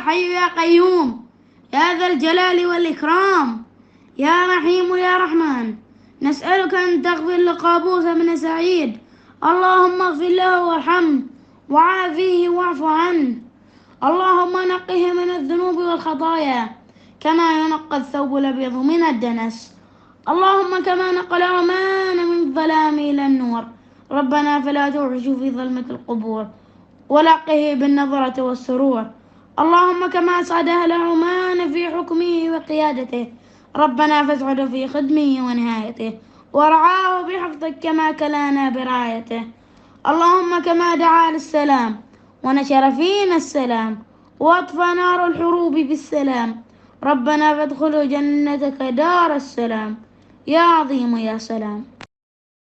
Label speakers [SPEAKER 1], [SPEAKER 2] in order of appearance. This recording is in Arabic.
[SPEAKER 1] حي يا قيوم يا ذا الجلال والإكرام، يا رحيم يا رحمن، نسألك أن تغفر لقابوس بن سعيد، اللهم اغفر له وارحمه وعافيه واعف عنه، اللهم نقه من الذنوب والخطايا كما ينقى الثوب الأبيض من الدنس، اللهم كما نقى العمان من الظلام إلى النور، ربنا فلا توحشه في ظلمة القبور ولقه بالنظرة والسرور، اللهم كما سعد أهل عمان في حكمه وقيادته، ربنا فاسعد في خدمه ونهايته ورعاه بحفظك كما كلانا برعايته، اللهم كما دعا للسلام ونشر فينا السلام واطفى نار الحروب بالسلام، ربنا فادخلوا جنتك دار السلام، يا عظيم يا سلام.